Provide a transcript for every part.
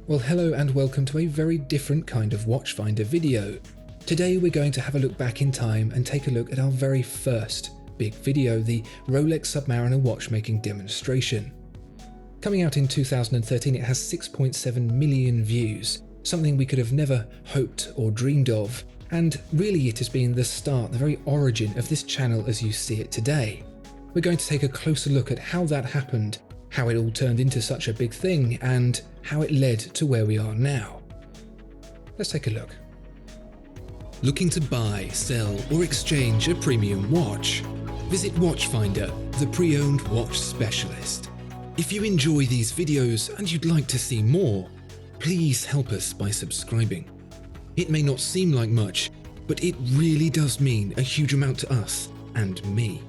Well, hello and welcome to a very different kind of Watchfinder video. Today we're going to have a look back in time and take a look at our very first big video, the Rolex Submariner watchmaking demonstration. Coming out in 2013, it has 6.7 million views, something we could have never hoped or dreamed of, and really it has been the start, the very origin of this channel as you see it today. We're going to take a closer look at how that happened, how it all turned into such a big thing, and how it led to where we are now. Let's take a look. Looking to buy, sell, or exchange a premium watch? Visit Watchfinder, the pre-owned watch specialist. If you enjoy these videos and you'd like to see more, please help us by subscribing. It may not seem like much, but it really does mean a huge amount to us and me.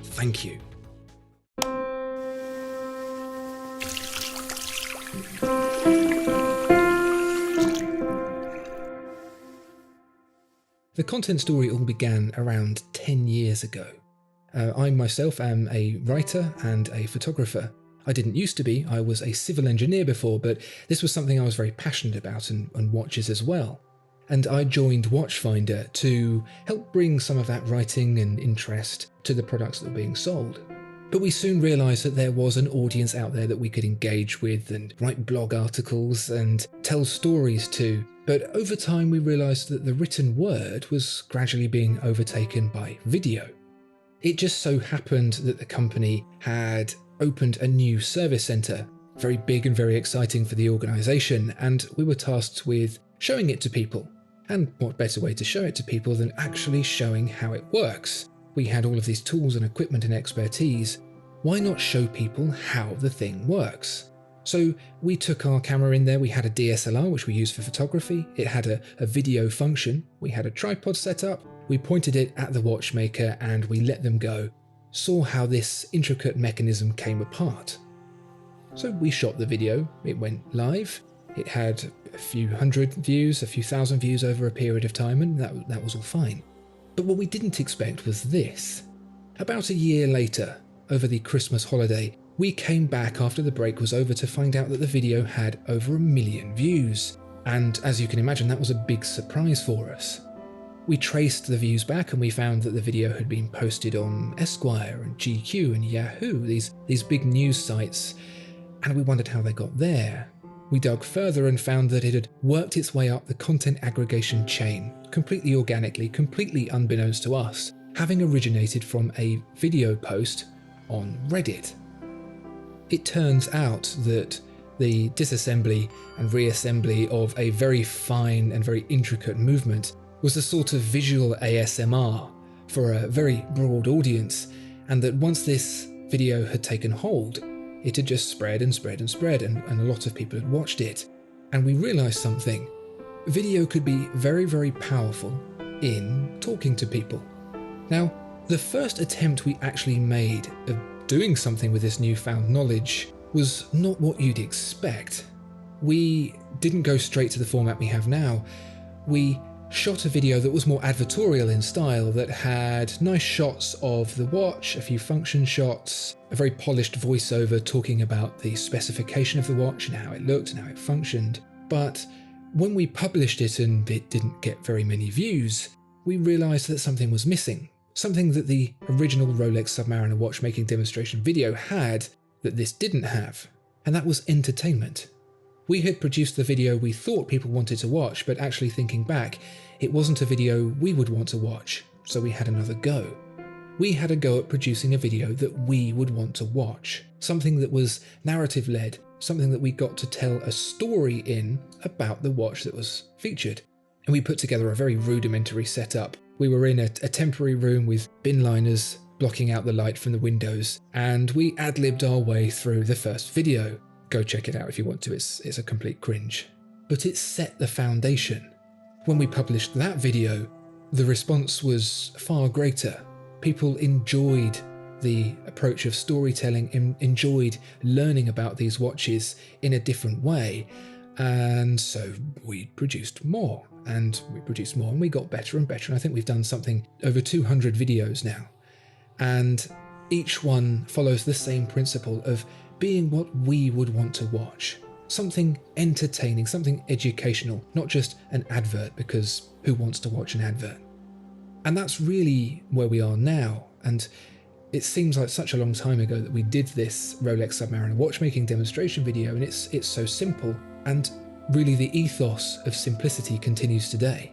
Thank you. The content story all began around 10 years ago. I myself am a writer and a photographer. I didn't used to be, I was a civil engineer before, but this was something I was very passionate about and watches as well. And I joined Watchfinder to help bring some of that writing and interest to the products that were being sold. But we soon realised that there was an audience out there that we could engage with and write blog articles and tell stories to. But over time we realised that the written word was gradually being overtaken by video. It just so happened that the company had opened a new service centre, very big and very exciting for the organisation, and we were tasked with showing it to people. And what better way to show it to people than actually showing how it works? We had all of these tools and equipment and expertise. Why not show people how the thing works? So we took our camera in there, we had a DSLR which we used for photography, it had a video function, we had a tripod set up, we pointed it at the watchmaker and we let them go, saw how this intricate mechanism came apart. So we shot the video, it went live, it had a few hundred views, a few thousand views over a period of time, and that was all fine. But what we didn't expect was this. About a year later, over the Christmas holiday, we came back after the break was over to find out that the video had over 1 million views. And as you can imagine, that was a big surprise for us. We traced the views back and we found that the video had been posted on Esquire and GQ and Yahoo, these big news sites, and we wondered how they got there. We dug further and found that it had worked its way up the content aggregation chain, completely organically, completely unbeknownst to us, having originated from a video post on Reddit. It turns out that the disassembly and reassembly of a very fine and very intricate movement was a sort of visual ASMR for a very broad audience, and that once this video had taken hold, it had just spread and spread and spread, and a lot of people had watched it. And we realised something. Video could be very, very powerful in talking to people. Now, the first attempt we actually made of doing something with this newfound knowledge was not what you'd expect. We didn't go straight to the format we have now. We shot a video that was more advertorial in style, that had nice shots of the watch, a few function shots, a very polished voiceover talking about the specification of the watch and how it looked and how it functioned. But when we published it and it didn't get very many views, we realised that something was missing. Something that the original Rolex Submariner watchmaking demonstration video had that this didn't have, and that was entertainment. We had produced the video we thought people wanted to watch, but actually thinking back, it wasn't a video we would want to watch, so we had another go. We had a go at producing a video that we would want to watch, something that was narrative-led, something that we got to tell a story in about the watch that was featured. And we put together a very rudimentary setup. We were in a temporary room with bin liners blocking out the light from the windows, and we ad-libbed our way through the first video. Go check it out if you want to, it's a complete cringe. But it set the foundation. When we published that video, the response was far greater. People enjoyed the approach of storytelling, enjoyed learning about these watches in a different way, and so we produced more, and we got better and better, and I think we've done something over 200 videos now. And each one follows the same principle of being what we would want to watch. something entertaining, something educational, not just an advert, because who wants to watch an advert? And that's really where we are now. And it seems like such a long time ago that we did this Rolex Submariner watchmaking demonstration video, and it's so simple. And really the ethos of simplicity continues today.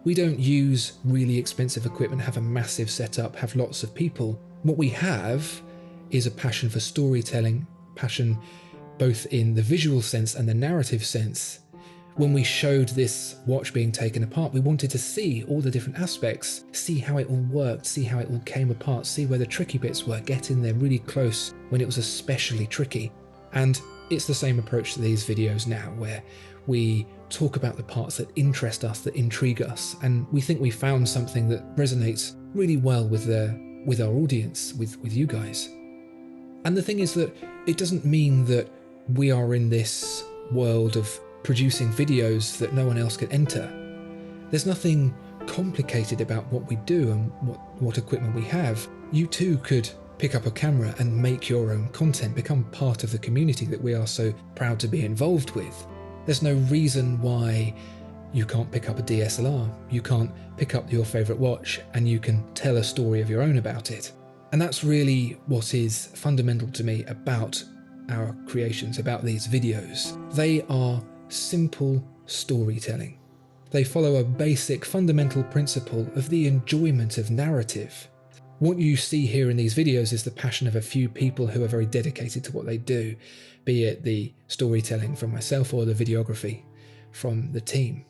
We don't use really expensive equipment, have a massive setup, have lots of people. What we have is a passion for storytelling, passion both in the visual sense and the narrative sense. When we showed this watch being taken apart, we wanted to see all the different aspects, see how it all worked, see how it all came apart, see where the tricky bits were, get in there really close when it was especially tricky. And it's the same approach to these videos now, where we talk about the parts that interest us, that intrigue us, and we think we found something that resonates really well with our audience, with you guys. And the thing is that it doesn't mean that we are in this world of producing videos that no one else can enter. There's nothing complicated about what we do and what equipment we have. You too could pick up a camera and make your own content, become part of the community that we are so proud to be involved with. There's no reason why you can't pick up a DSLR, you can't pick up your favourite watch, and you can tell a story of your own about it. And that's really what is fundamental to me about our creations, about these videos. They are simple storytelling. They follow a basic fundamental principle of the enjoyment of narrative. What you see here in these videos is the passion of a few people who are very dedicated to what they do, be it the storytelling from myself or the videography from the team.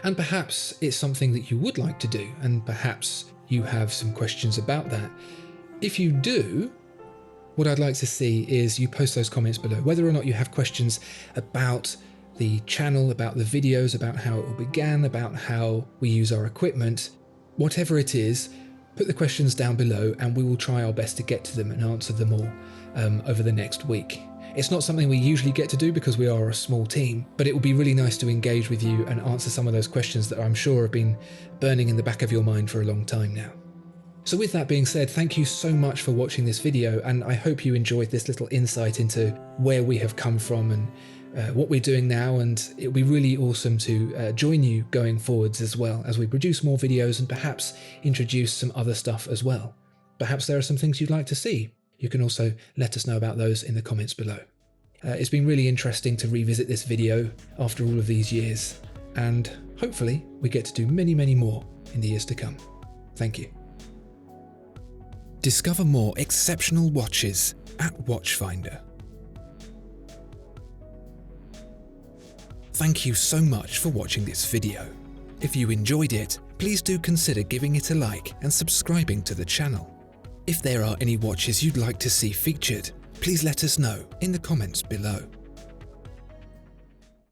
And perhaps it's something that you would like to do, and perhaps you have some questions about that. If you do, what I'd like to see is you post those comments below, whether or not you have questions about the channel, about the videos, about how it all began, about how we use our equipment. Whatever it is, put the questions down below and we will try our best to get to them and answer them all over the next week. It's not something we usually get to do because we are a small team, but it would be really nice to engage with you and answer some of those questions that I'm sure have been burning in the back of your mind for a long time now. So with that being said, thank you so much for watching this video, and I hope you enjoyed this little insight into where we have come from and what we're doing now, and it'll be really awesome to join you going forwards as well as we produce more videos and perhaps introduce some other stuff as well. Perhaps there are some things you'd like to see. You can also let us know about those in the comments below. It's been really interesting to revisit this video after all of these years, and hopefully we get to do many, many more in the years to come. Thank you. Discover more exceptional watches at Watchfinder. Thank you so much for watching this video. If you enjoyed it, please do consider giving it a like and subscribing to the channel. If there are any watches you'd like to see featured, please let us know in the comments below.